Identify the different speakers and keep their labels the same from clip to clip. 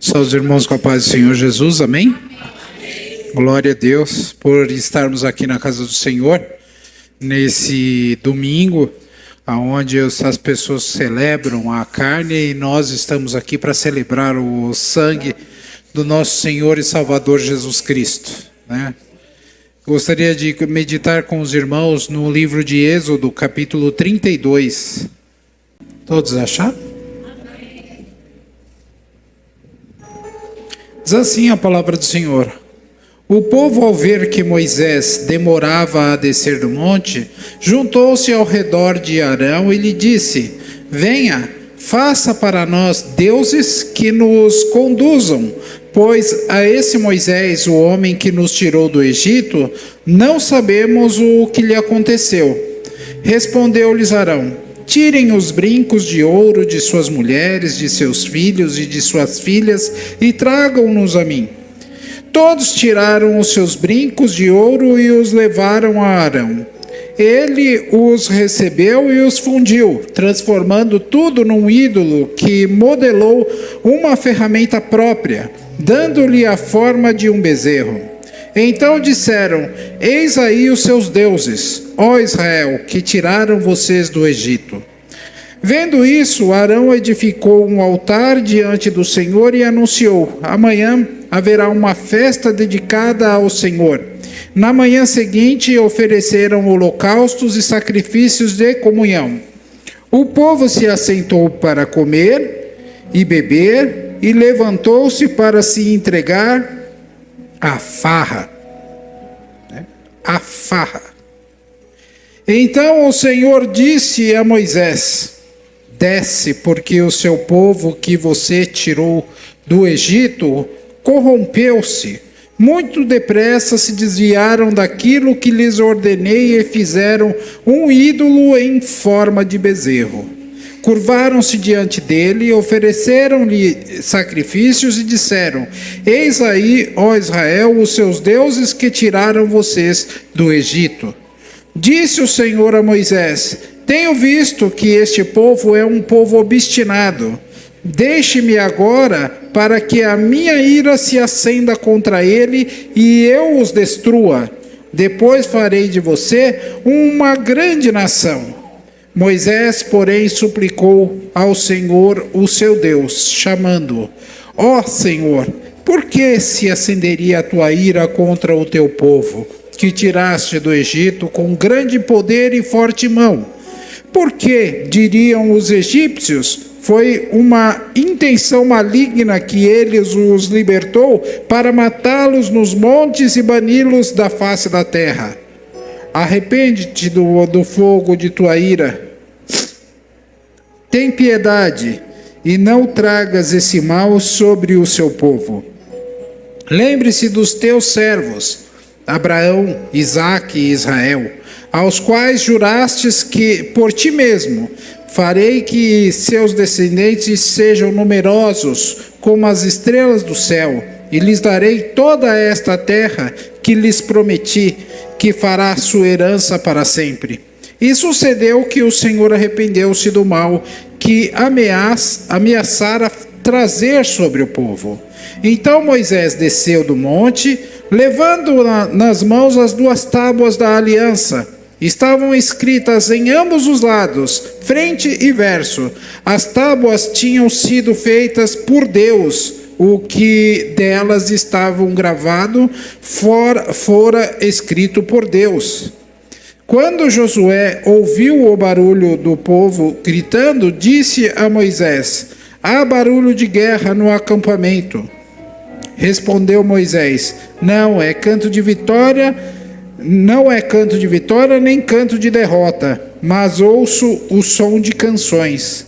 Speaker 1: Só os irmãos com a paz do Senhor Jesus, amém? Glória a Deus por estarmos aqui na casa do Senhor, nesse domingo, onde as pessoas celebram a carne e nós estamos aqui para celebrar o sangue do nosso Senhor e Salvador Jesus Cristo, né? Gostaria de meditar com os irmãos no livro de Êxodo, capítulo 32. Todos acharam? Diz assim a palavra do Senhor: o povo, ao ver que Moisés demorava a descer do monte, juntou-se ao redor de Arão e lhe disse: venha, faça para nós deuses que nos conduzam, pois a esse Moisés, o homem que nos tirou do Egito, não sabemos o que lhe aconteceu. Respondeu-lhes Arão: tirem os brincos de ouro de suas mulheres, de seus filhos e de suas filhas e tragam-nos a mim. Todos tiraram os seus brincos de ouro e os levaram a Arão. Ele os recebeu e os fundiu, transformando tudo num ídolo que modelou uma ferramenta própria, dando-lhe a forma de um bezerro. Então disseram: eis aí os seus deuses, ó Israel, que tiraram vocês do Egito. Vendo isso, Arão edificou um altar diante do Senhor e anunciou: amanhã haverá uma festa dedicada ao Senhor. Na manhã seguinte ofereceram holocaustos e sacrifícios de comunhão. O povo se assentou para comer e beber e levantou-se para se entregar à farra. A farra. Então o Senhor disse a Moisés: desce, porque o seu povo que você tirou do Egito corrompeu-se. Muito depressa se desviaram daquilo que lhes ordenei e fizeram um ídolo em forma de bezerro. Curvaram-se diante dele, ofereceram-lhe sacrifícios e disseram: eis aí, ó Israel, os seus deuses que tiraram vocês do Egito. Disse o Senhor a Moisés: tenho visto que este povo é um povo obstinado. Deixe-me agora para que a minha ira se acenda contra ele e eu os destrua. Depois farei de você uma grande nação. Moisés, porém, suplicou ao Senhor, o seu Deus, chamando-o: ó Senhor, por que se acenderia a tua ira contra o teu povo, que tiraste do Egito com grande poder e forte mão? Porque, diriam os egípcios, foi uma intenção maligna que eles os libertou para matá-los nos montes e bani-los da face da terra. Arrepende-te do fogo de tua ira. Tem piedade e não tragas esse mal sobre o seu povo. Lembre-se dos teus servos, Abraão, Isaque e Israel, aos quais jurastes que por ti mesmo farei que seus descendentes sejam numerosos como as estrelas do céu, e lhes darei toda esta terra que lhes prometi, que fará sua herança para sempre. E sucedeu que o Senhor arrependeu-se do mal que ameaçara trazer sobre o povo. Então Moisés desceu do monte, levando nas mãos as 2 tábuas da aliança. Estavam escritas em ambos os lados, frente e verso. As tábuas tinham sido feitas por Deus. O que delas estavam gravado fora escrito por Deus. Quando Josué ouviu o barulho do povo gritando, disse a Moisés: há barulho de guerra no acampamento. Respondeu Moisés: não é canto de vitória nem canto de derrota, mas ouço o som de canções.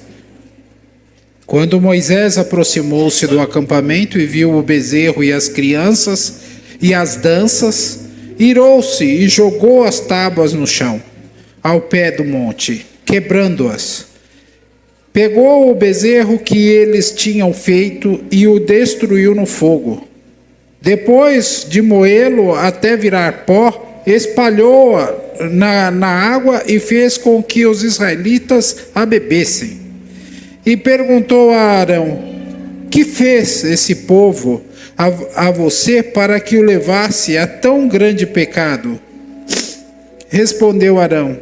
Speaker 1: Quando Moisés aproximou-se do acampamento e viu o bezerro e as crianças e as danças, irou-se e jogou as tábuas no chão, ao pé do monte, quebrando-as. Pegou o bezerro que eles tinham feito e o destruiu no fogo. Depois de moê-lo até virar pó, espalhou-a na água e fez com que os israelitas a bebessem. E perguntou a Arão: que fez esse povo a você para que o levasse a tão grande pecado? Respondeu Arão: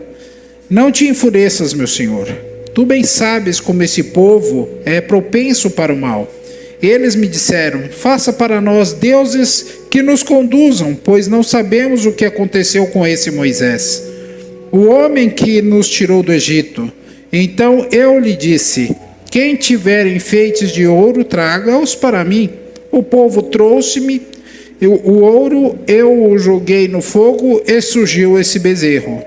Speaker 1: não te enfureças, meu senhor. Tu bem sabes como esse povo é propenso para o mal. Eles me disseram: faça para nós deuses que nos conduzam, pois não sabemos o que aconteceu com esse Moisés, o homem que nos tirou do Egito. Então eu lhe disse: quem tiver enfeites de ouro, traga-os para mim. O povo trouxe-me o ouro, eu o joguei no fogo e surgiu esse bezerro.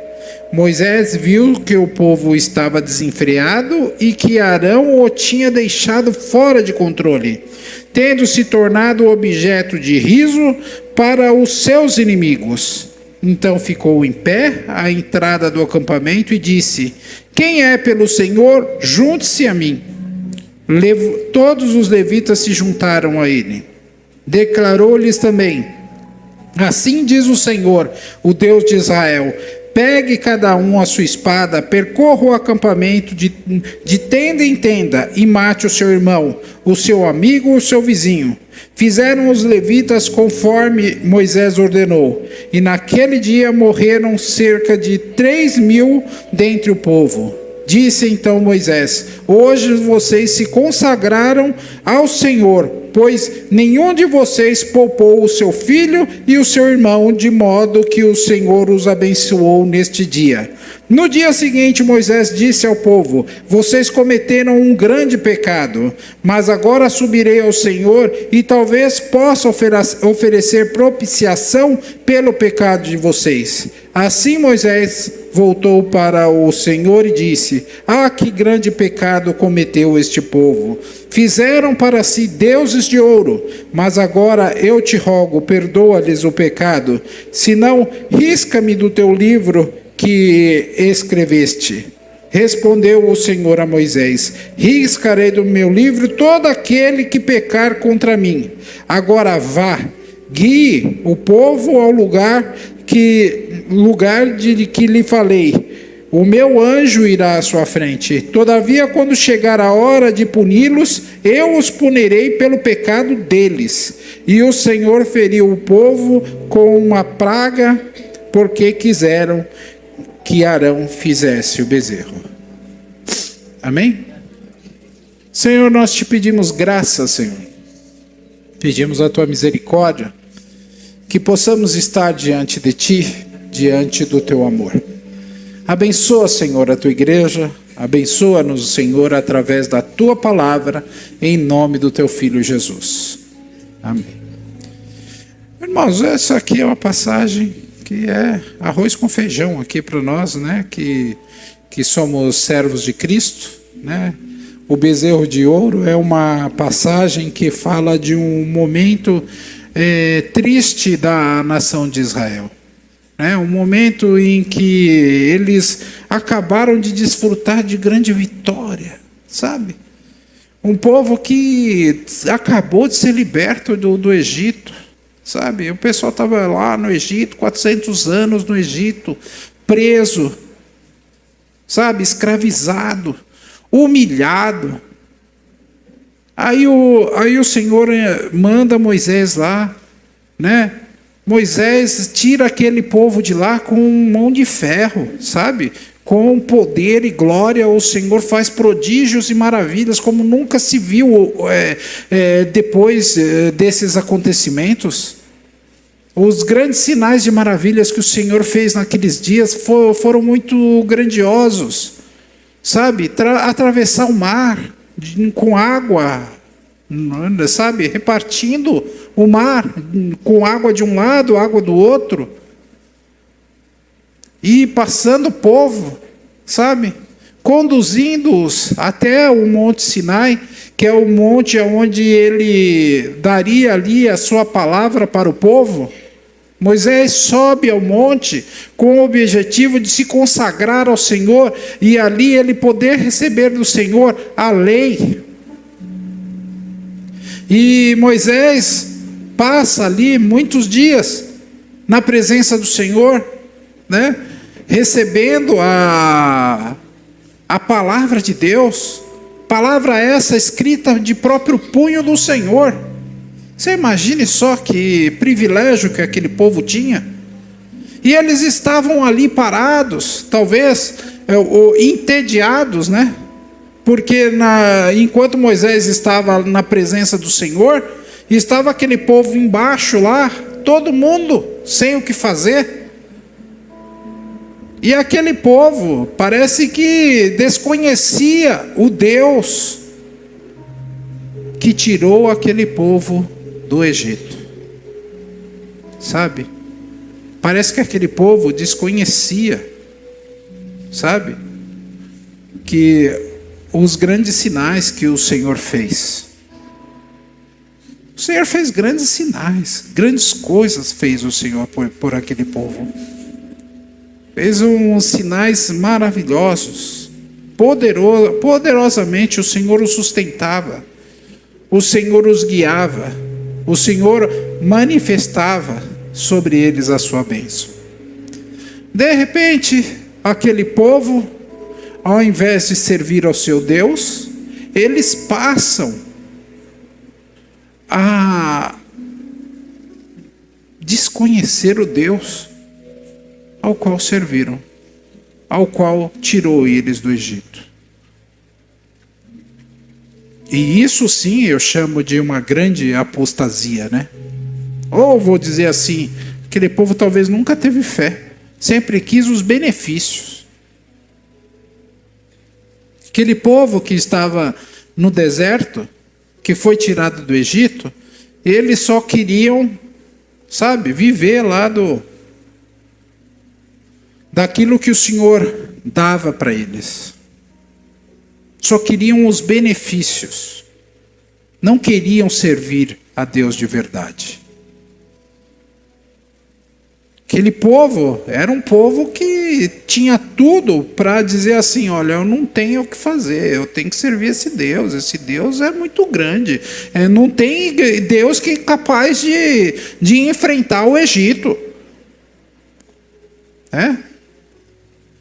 Speaker 1: Moisés viu que o povo estava desenfreado e que Arão o tinha deixado fora de controle, tendo se tornado objeto de riso para os seus inimigos. Então ficou em pé à entrada do acampamento e disse: quem é pelo Senhor, junte-se a mim. Todos os levitas se juntaram a ele. Declarou-lhes também: assim diz o Senhor, o Deus de Israel: pegue cada um a sua espada, percorra o acampamento de tenda em tenda e mate o seu irmão, o seu amigo, o seu vizinho. Fizeram os levitas conforme Moisés ordenou, e naquele dia morreram cerca de 3.000 dentre o povo. Disse então Moisés: hoje vocês se consagraram ao Senhor, pois nenhum de vocês poupou o seu filho e o seu irmão, de modo que o Senhor os abençoou neste dia. No dia seguinte, Moisés disse ao povo: vocês cometeram um grande pecado, mas agora subirei ao Senhor e talvez possa oferecer propiciação pelo pecado de vocês. Assim Moisés voltou para o Senhor e disse: ah, que grande pecado cometeu este povo! Fizeram para si deuses de ouro, mas agora eu te rogo, perdoa-lhes o pecado, senão risca-me do teu livro que escreveste. Respondeu o Senhor a Moisés: riscarei do meu livro todo aquele que pecar contra mim. Agora vá, guie o povo ao lugar de que lhe falei. O meu anjo irá à sua frente. Todavia, quando chegar a hora de puni-los, eu os punirei pelo pecado deles. E o Senhor feriu o povo com uma praga, porque quiseram que Arão fizesse o bezerro. Amém? Senhor, nós te pedimos graça, Senhor. Pedimos a tua misericórdia, que possamos estar diante de ti, diante do teu amor. Abençoa, Senhor, a tua igreja. Abençoa-nos, Senhor, através da tua palavra, em nome do teu Filho Jesus. Amém. Irmãos, essa aqui é uma passagem que é arroz com feijão aqui para nós, né? Que somos servos de Cristo, né? O bezerro de ouro é uma passagem que fala de um momento triste da nação de Israel. Um momento em que eles acabaram de desfrutar de grande vitória, sabe? Um povo que acabou de ser liberto do Egito, sabe? O pessoal estava lá no Egito, 400 anos no Egito, preso, sabe? Escravizado, humilhado. Aí o Senhor manda Moisés lá, né? Moisés tira aquele povo de lá com mão de ferro, sabe? Com poder e glória, o Senhor faz prodígios e maravilhas como nunca se viu depois desses acontecimentos. Os grandes sinais de maravilhas que o Senhor fez naqueles dias foram muito grandiosos, sabe? Atravessar o mar com água, sabe? Repartindo o mar com água de um lado, água do outro, e passando o povo, sabe? Conduzindo-os até o Monte Sinai, que é o monte onde ele daria ali a sua palavra para o povo. Moisés sobe ao monte com o objetivo de se consagrar ao Senhor e ali ele poder receber do Senhor a lei. E Moisés passa ali muitos dias na presença do Senhor, né? Recebendo a palavra de Deus, Palavra essa escrita de próprio punho do Senhor. Você imagine só que privilégio que aquele povo tinha. E eles estavam ali parados, talvez entediados, né? Porque enquanto Moisés estava na presença do Senhor, estava aquele povo embaixo lá, todo mundo sem o que fazer. E aquele povo parece que desconhecia o Deus que tirou aquele povo do Egito. Sabe? Parece que aquele povo desconhecia, sabe? Que os grandes sinais que o Senhor fez. O Senhor fez grandes sinais, grandes coisas fez o Senhor por aquele povo. Fez uns sinais maravilhosos. Poderosamente o Senhor os sustentava. O Senhor os guiava. O Senhor manifestava sobre eles a sua bênção. De repente, aquele povo, ao invés de servir ao seu Deus, eles passam a desconhecer o Deus ao qual serviram, ao qual tirou eles do Egito. E isso sim eu chamo de uma grande apostasia, né? Ou vou dizer assim, aquele povo talvez nunca teve fé, sempre quis os benefícios. Aquele povo que estava no deserto, que foi tirado do Egito, eles só queriam, sabe, viver lá daquilo que o Senhor dava para eles. Só queriam os benefícios. Não queriam servir a Deus de verdade. Aquele povo era um povo que tinha tudo para dizer assim, olha, eu não tenho o que fazer, eu tenho que servir esse Deus é muito grande. Não tem Deus que é capaz de enfrentar o Egito.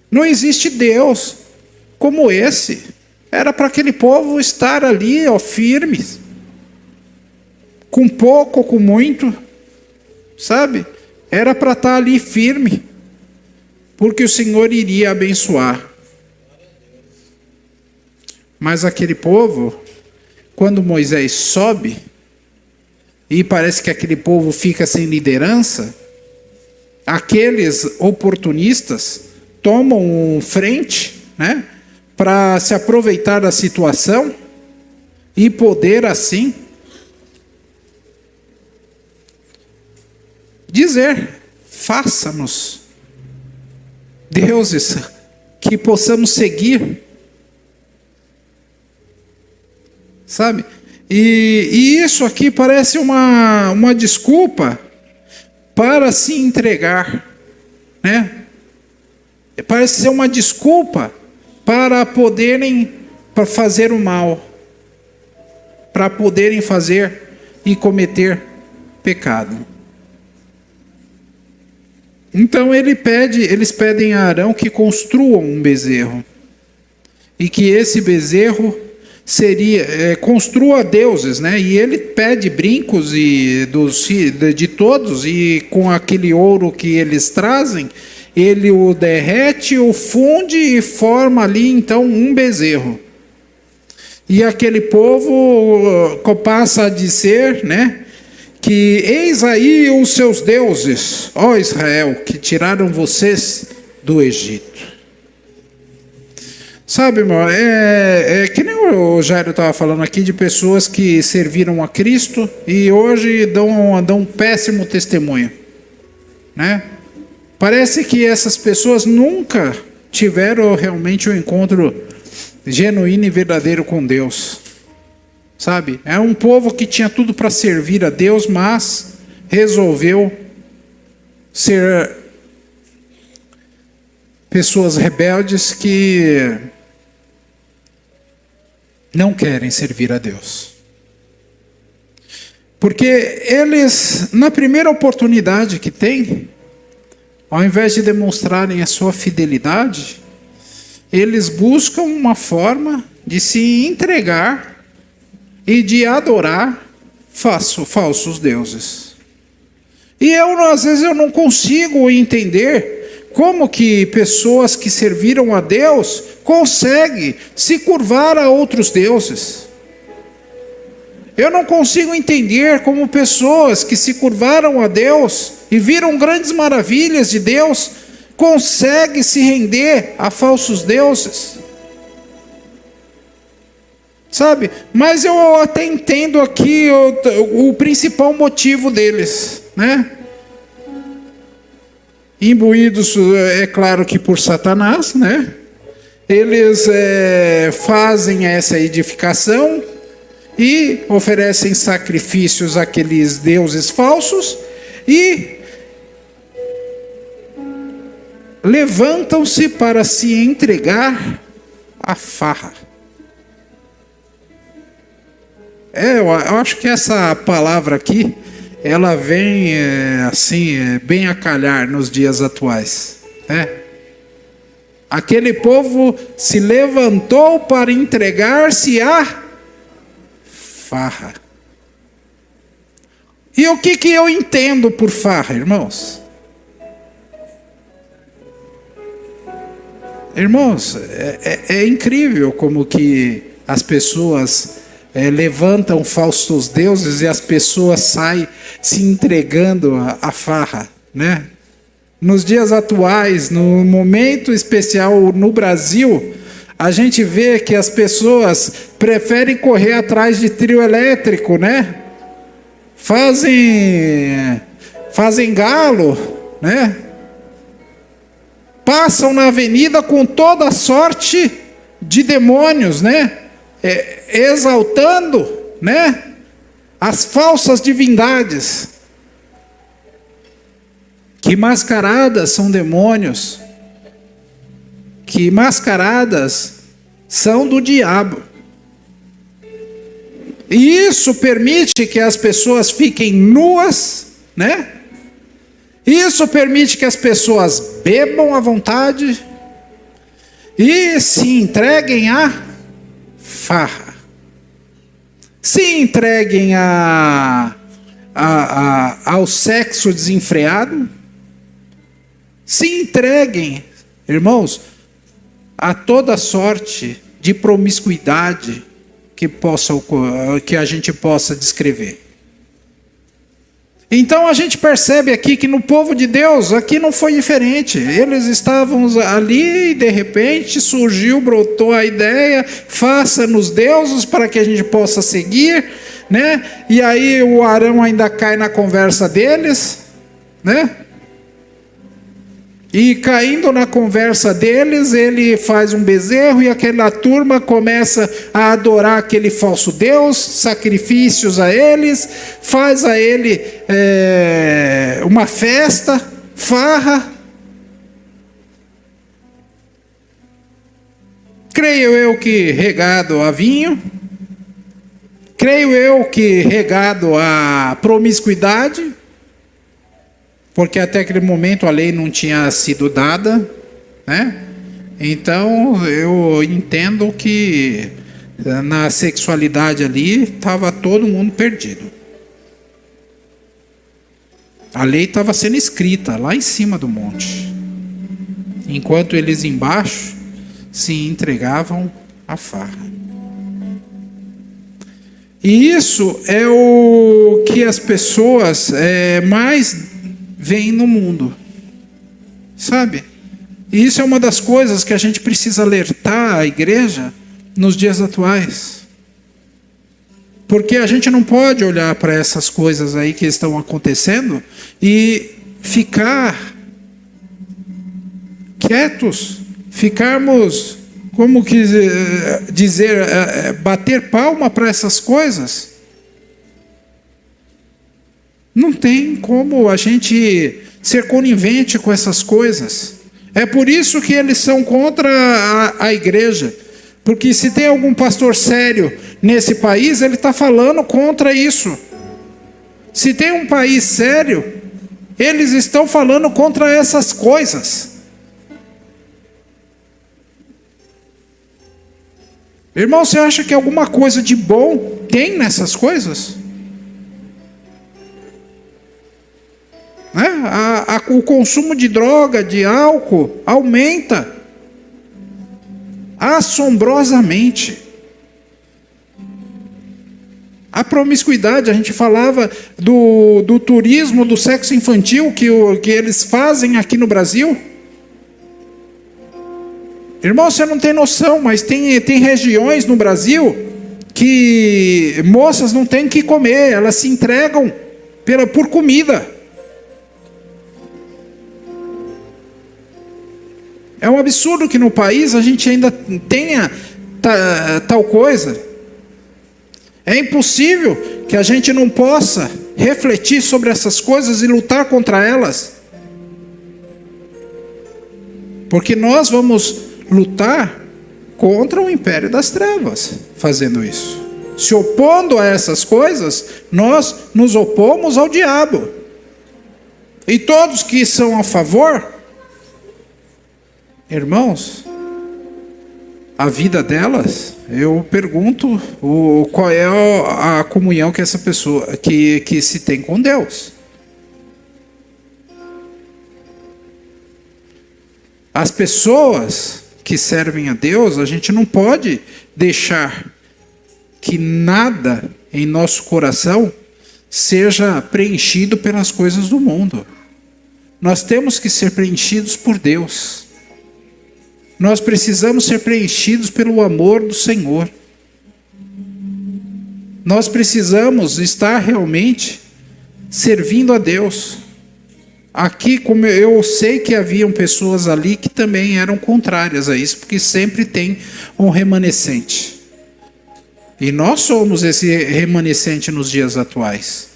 Speaker 1: Não existe Deus como esse. Era para aquele povo estar ali, firmes. Com pouco, com muito. Sabe? Era para estar ali firme. Porque o Senhor iria abençoar. Mas aquele povo, quando Moisés sobe, e parece que aquele povo fica sem liderança, aqueles oportunistas tomam frente, né, para se aproveitar da situação e poder assim dizer: faça-nos deuses que possamos seguir, sabe? E isso aqui parece uma desculpa para se entregar, né? Parece ser uma desculpa para poderem fazer o mal, para poderem fazer e cometer pecado. Então eles pedem a Arão que construam um bezerro, e que esse bezerro construa deuses, né? E ele pede brincos de todos, e com aquele ouro que eles trazem, ele o derrete, o funde e forma ali então um bezerro. E aquele povo passa a dizer, né, que eis aí os seus deuses, ó Israel, que tiraram vocês do Egito. Sabe, irmão, é que nem o Jairo estava falando aqui, de pessoas que serviram a Cristo e hoje dão um péssimo testemunho, né? Parece que essas pessoas nunca tiveram realmente um encontro genuíno e verdadeiro com Deus, sabe? É um povo que tinha tudo para servir a Deus, mas resolveu ser pessoas rebeldes que não querem servir a Deus. Porque eles, na primeira oportunidade que têm, ao invés de demonstrarem a sua fidelidade, eles buscam uma forma de se entregar e de adorar falsos deuses. E às vezes eu não consigo entender como que pessoas que serviram a Deus conseguem se curvar a outros deuses. Eu não consigo entender como pessoas que se curvaram a Deus e viram grandes maravilhas de Deus conseguem se render a falsos deuses. Sabe? Mas eu até entendo aqui o principal motivo deles, né? Imbuídos, é claro que por Satanás, né? Eles fazem essa edificação e oferecem sacrifícios àqueles deuses falsos e levantam-se para se entregar à farra. Eu acho que essa palavra aqui, ela vem bem a calhar nos dias atuais, né? Aquele povo se levantou para entregar-se à farra. E o que eu entendo por farra, irmãos? Irmãos, é incrível como que as pessoas levantam falsos deuses e as pessoas saem se entregando à farra, né? Nos dias atuais, no momento especial no Brasil, a gente vê que as pessoas preferem correr atrás de trio elétrico, né? Fazem galo, né? Passam na avenida com toda sorte de demônios, né? Exaltando, né? As falsas divindades. Que mascaradas são demônios. Que mascaradas são do diabo. E isso permite que as pessoas fiquem nuas, né? Isso permite que as pessoas bebam à vontade e se entreguem à farra. Se entreguem ao sexo desenfreado. Se entreguem, irmãos, a toda sorte de promiscuidade que a gente possa descrever. Então a gente percebe aqui que no povo de Deus, aqui não foi diferente. Eles estavam ali e de repente brotou a ideia, faça-nos deuses para que a gente possa seguir, né? E aí o Arão ainda cai na conversa deles, né? E caindo na conversa deles, ele faz um bezerro e aquela turma começa a adorar aquele falso Deus, sacrifícios a eles, faz a ele uma festa, farra. Creio eu que regado a vinho, creio eu que regado a promiscuidade, porque até aquele momento a lei não tinha sido dada, né? Então eu entendo que na sexualidade ali estava todo mundo perdido. A lei estava sendo escrita lá em cima do monte, enquanto eles embaixo se entregavam à farra. E isso é o que as pessoas mais vem no mundo, sabe? E isso é uma das coisas que a gente precisa alertar a igreja nos dias atuais, porque a gente não pode olhar para essas coisas aí que estão acontecendo e ficar quietos, ficarmos, como que dizer, bater palma para essas coisas. Não tem como a gente ser conivente com essas coisas. É por isso que eles são contra a igreja. Porque se tem algum pastor sério nesse país, ele está falando contra isso. Se tem um país sério, eles estão falando contra essas coisas. Irmão, você acha que alguma coisa de bom tem nessas coisas? Né? O consumo de droga, de álcool, aumenta assombrosamente. A promiscuidade, a gente falava do turismo, do sexo infantil que eles fazem aqui no Brasil. Irmão, você não tem noção, mas tem regiões no Brasil que moças não têm o que comer, elas se entregam por comida. É um absurdo que no país a gente ainda tenha tal coisa. É impossível que a gente não possa refletir sobre essas coisas e lutar contra elas. Porque nós vamos lutar contra o império das trevas fazendo isso. Se opondo a essas coisas, nós nos opomos ao diabo. E todos que são a favor, irmãos, a vida delas, eu pergunto qual é a comunhão que essa pessoa que se tem com Deus. As pessoas que servem a Deus, a gente não pode deixar que nada em nosso coração seja preenchido pelas coisas do mundo. Nós temos que ser preenchidos por Deus. Nós precisamos ser preenchidos pelo amor do Senhor. Nós precisamos estar realmente servindo a Deus. Aqui, como eu sei que haviam pessoas ali que também eram contrárias a isso, porque sempre tem um remanescente. E nós somos esse remanescente nos dias atuais.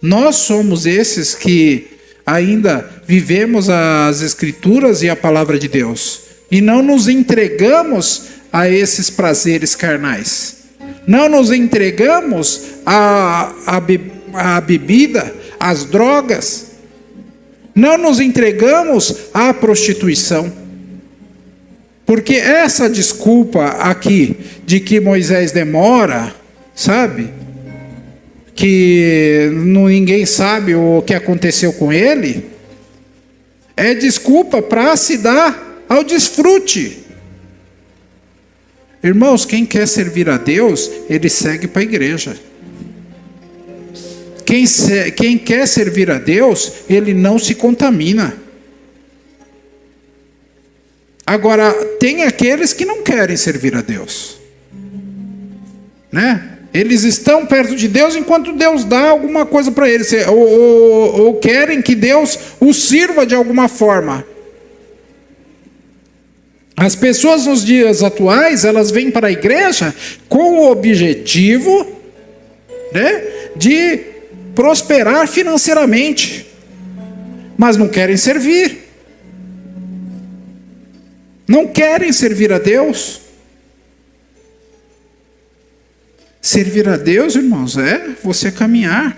Speaker 1: Nós somos esses que ainda vivemos as Escrituras e a Palavra de Deus. E não nos entregamos a esses prazeres carnais. Não nos entregamos à bebida, às drogas. Não nos entregamos à prostituição. Porque essa desculpa aqui de que Moisés demora, sabe? Que ninguém sabe o que aconteceu com ele, é desculpa para se dar ao desfrute. Irmãos, quem quer servir a Deus, ele segue para a igreja. Quem quer servir a Deus, ele não se contamina. Agora, tem aqueles que não querem servir a Deus, né? Eles estão perto de Deus enquanto Deus dá alguma coisa para eles, ou querem que Deus os sirva de alguma forma. As pessoas nos dias atuais, elas vêm para a igreja com o objetivo, né, de prosperar financeiramente, mas não querem servir. Não querem servir a Deus. Servir a Deus, irmãos, é você caminhar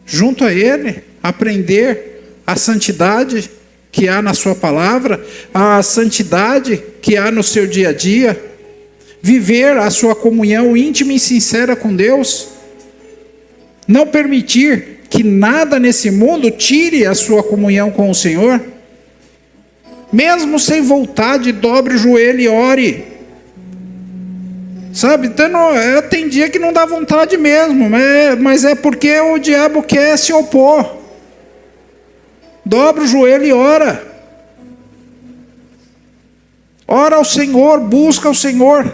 Speaker 1: junto a Ele, aprender a santidade que há na sua palavra, a santidade que há no seu dia a dia, viver a sua comunhão íntima e sincera com Deus, não permitir que nada nesse mundo tire a sua comunhão com o Senhor. Mesmo sem vontade, dobre o joelho e ore. Sabe, tem dia que não dá vontade mesmo, mas é porque o diabo quer se opor. Dobra o joelho e ora. Ora ao Senhor, busca ao Senhor.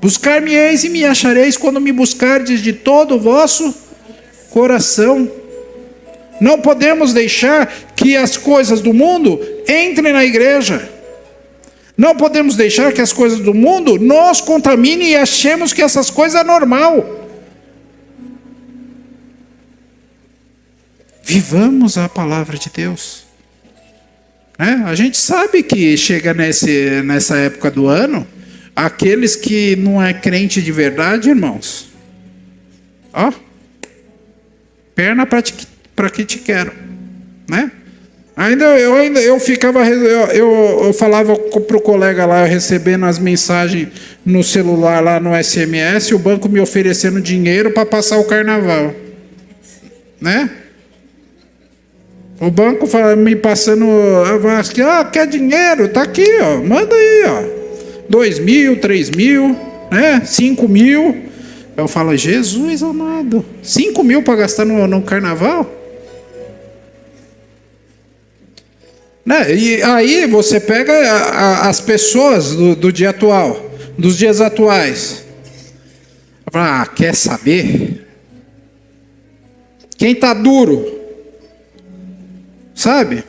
Speaker 1: Buscar-me-eis e me achareis quando me buscardes de todo o vosso coração. Não podemos deixar que as coisas do mundo entrem na igreja. Não podemos deixar que as coisas do mundo nos contaminem e achemos que essas coisas é normal. Vivamos a palavra de Deus. A gente sabe que chega nessa época do ano, aqueles que não é crente de verdade, irmãos, perna para que te quero, né? Eu ficava, eu falava pro colega lá, eu recebendo as mensagens no celular lá no SMS, o banco me oferecendo dinheiro para passar o carnaval, né? O banco me passando, quer dinheiro? Tá aqui, ó, manda aí, ó, 2.000, 3.000, né? 5.000. Eu falo, Jesus amado, 5.000 para gastar no carnaval? Né? E aí você pega as pessoas do dia atual, dos dias atuais. Fala, quer saber? Quem tá duro, sabe?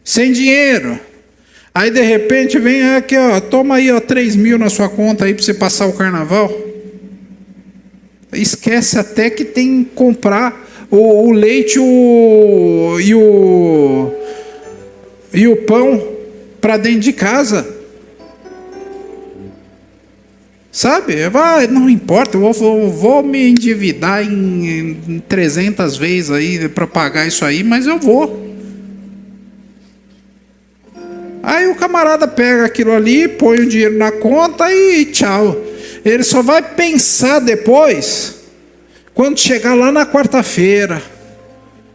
Speaker 1: Sem dinheiro. Aí de repente vem aqui, ó, toma aí, ó, 3.000 na sua conta aí para você passar o carnaval. Esquece até que tem que comprar o leite e o pão para dentro de casa. Sabe? Não importa, eu vou me endividar em 300 vezes aí para pagar isso aí, mas eu vou. Aí o camarada pega aquilo ali, põe o dinheiro na conta e tchau. Ele só vai pensar depois, quando chegar lá na quarta-feira,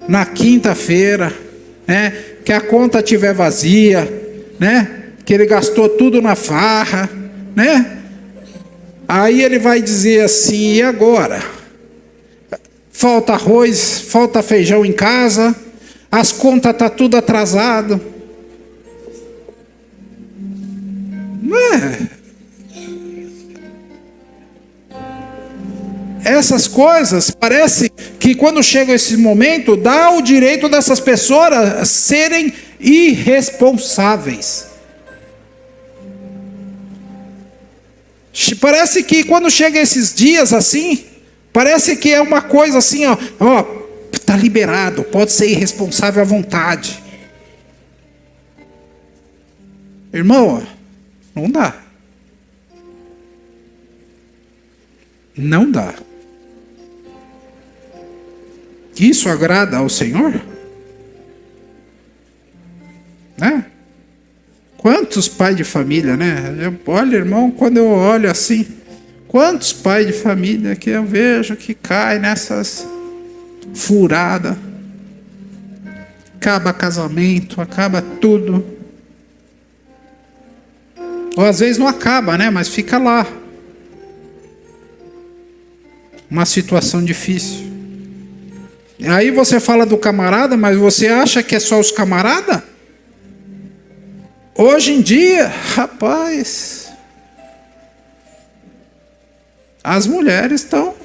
Speaker 1: na quinta-feira, né? Que a conta estiver vazia, né? Que ele gastou tudo na farra, né? Aí ele vai dizer assim, e agora? Falta arroz, falta feijão em casa, as contas tá tudo atrasado. Não é? Essas coisas, parece que quando chega esse momento, dá o direito dessas pessoas serem irresponsáveis. Parece que quando chega esses dias assim, parece que é uma coisa assim, ó, tá liberado, pode ser irresponsável à vontade. Irmão, não dá. Não dá. Isso agrada ao Senhor? Né? Quantos pais de família, né? Olha, irmão, quando eu olho assim, quantos pais de família que eu vejo que caem nessas furadas. Acaba casamento, acaba tudo. Ou às vezes não acaba, né? Mas fica lá. Uma situação difícil. Aí você fala do camarada, mas você acha que é só os camaradas? Hoje em dia, rapaz, as mulheres estão...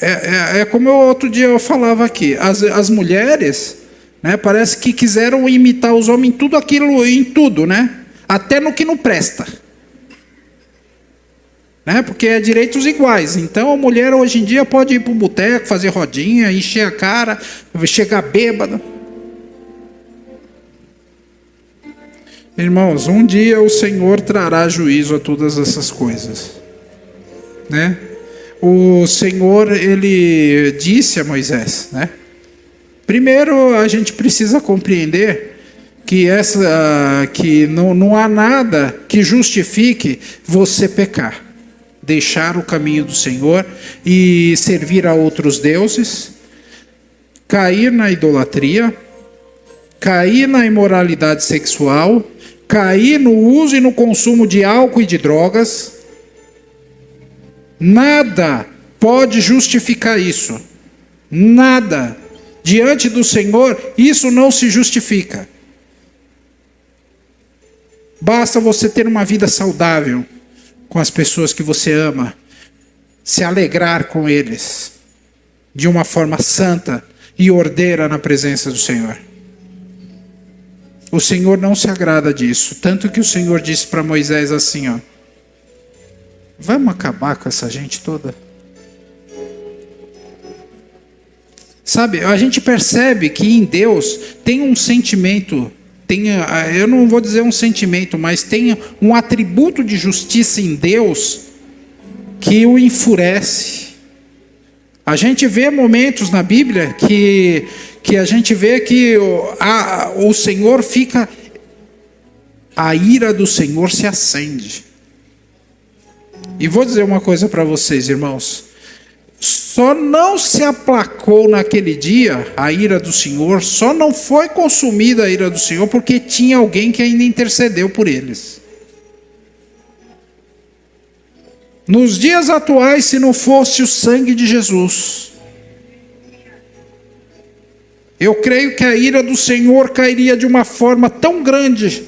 Speaker 1: É como outro dia eu falava aqui, as mulheres, né, parece que quiseram imitar os homens em tudo aquilo, em tudo, né? Até no que não presta. Né? Porque é direitos iguais. Então a mulher hoje em dia pode ir para o boteco, fazer rodinha, encher a cara, chegar bêbada. Irmãos, um dia o Senhor trará juízo a todas essas coisas. Né? O Senhor, ele disse a Moisés, né? Primeiro a gente precisa compreender que não há nada que justifique você pecar. Deixar o caminho do Senhor e servir a outros deuses, cair na idolatria, cair na imoralidade sexual, cair no uso e no consumo de álcool e de drogas. Nada pode justificar isso. Nada. Diante do Senhor, isso não se justifica. Basta você ter uma vida saudável com as pessoas que você ama, se alegrar com eles, de uma forma santa e ordeira na presença do Senhor. O Senhor não se agrada disso, tanto que o Senhor disse para Moisés assim, ó, vamos acabar com essa gente toda? Sabe, a gente percebe que em Deus tem um sentimento, eu não vou dizer um sentimento, mas tem um atributo de justiça em Deus que o enfurece, A gente vê momentos na Bíblia que a gente vê que o Senhor fica... A ira do Senhor se acende. E vou dizer uma coisa para vocês, irmãos. Só não se aplacou naquele dia a ira do Senhor, só não foi consumida a ira do Senhor, porque tinha alguém que ainda intercedeu por eles. Nos dias atuais, se não fosse o sangue de Jesus, eu creio que a ira do Senhor cairia de uma forma tão grande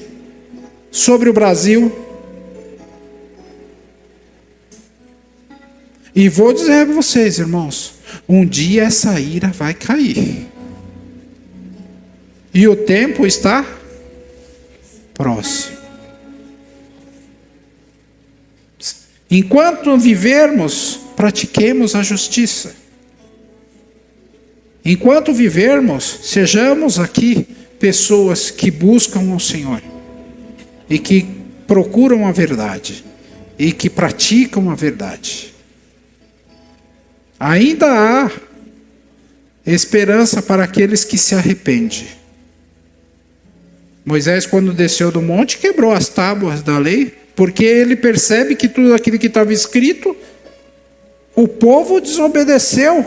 Speaker 1: sobre o Brasil. E vou dizer para vocês, irmãos, um dia essa ira vai cair. E o tempo está próximo. Enquanto vivermos, pratiquemos a justiça. Enquanto vivermos, sejamos aqui pessoas que buscam o Senhor e que procuram a verdade e que praticam a verdade. Ainda há esperança para aqueles que se arrependem. Moisés, quando desceu do monte, quebrou as tábuas da lei, porque ele percebe que tudo aquilo que estava escrito, o povo desobedeceu,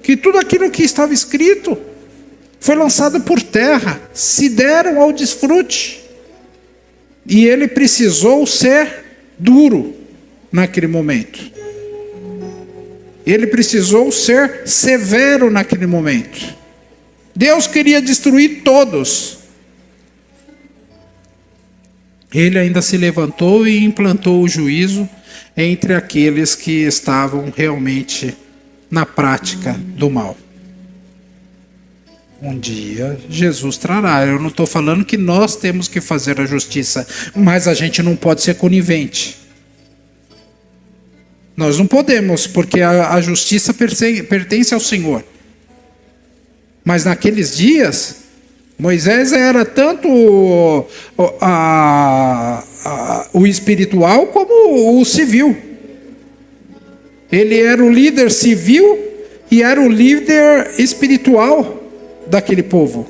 Speaker 1: que tudo aquilo que estava escrito foi lançado por terra, se deram ao desfrute. E ele precisou ser duro naquele momento. Ele precisou ser severo naquele momento. Deus queria destruir todos. Ele ainda se levantou e implantou o juízo entre aqueles que estavam realmente na prática do mal. Um dia Jesus trará. Eu não estou falando que nós temos que fazer a justiça, mas a gente não pode ser conivente. Nós não podemos, porque a justiça pertence ao Senhor. Mas naqueles dias, Moisés era tanto o espiritual como o civil. Ele era o líder civil e era o líder espiritual daquele povo.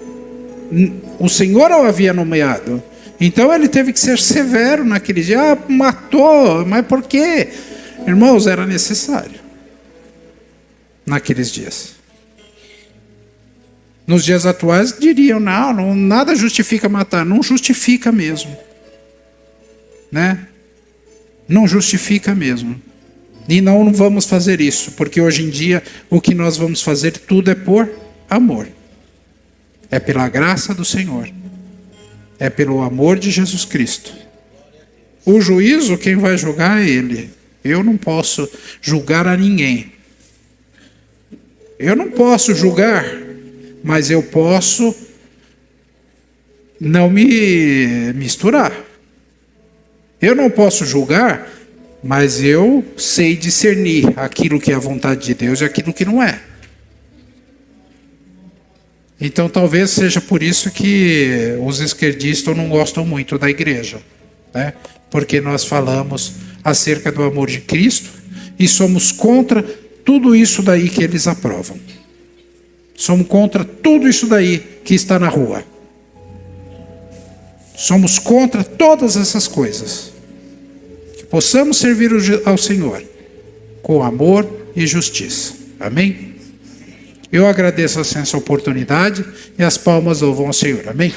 Speaker 1: O Senhor o havia nomeado. Então ele teve que ser severo naquele dia. Matou, mas por quê? Irmãos, era necessário naqueles dias. Nos dias atuais diriam, não, nada justifica matar. Não justifica mesmo, né? Não justifica mesmo. E não vamos fazer isso, porque hoje em dia o que nós vamos fazer tudo é por amor. É pela graça do Senhor. É pelo amor de Jesus Cristo. O juízo, quem vai julgar é Ele. Eu não posso julgar a ninguém. Eu não posso julgar, mas eu posso não me misturar. Eu não posso julgar, mas eu sei discernir aquilo que é a vontade de Deus e aquilo que não é. Então talvez seja por isso que os esquerdistas não gostam muito da igreja, né? Porque nós falamos acerca do amor de Cristo e somos contra tudo isso daí que eles aprovam. Somos contra tudo isso daí que está na rua. Somos contra todas essas coisas. Que possamos servir ao Senhor com amor e justiça. Amém? Eu agradeço essa oportunidade e as palmas louvam ao Senhor. Amém?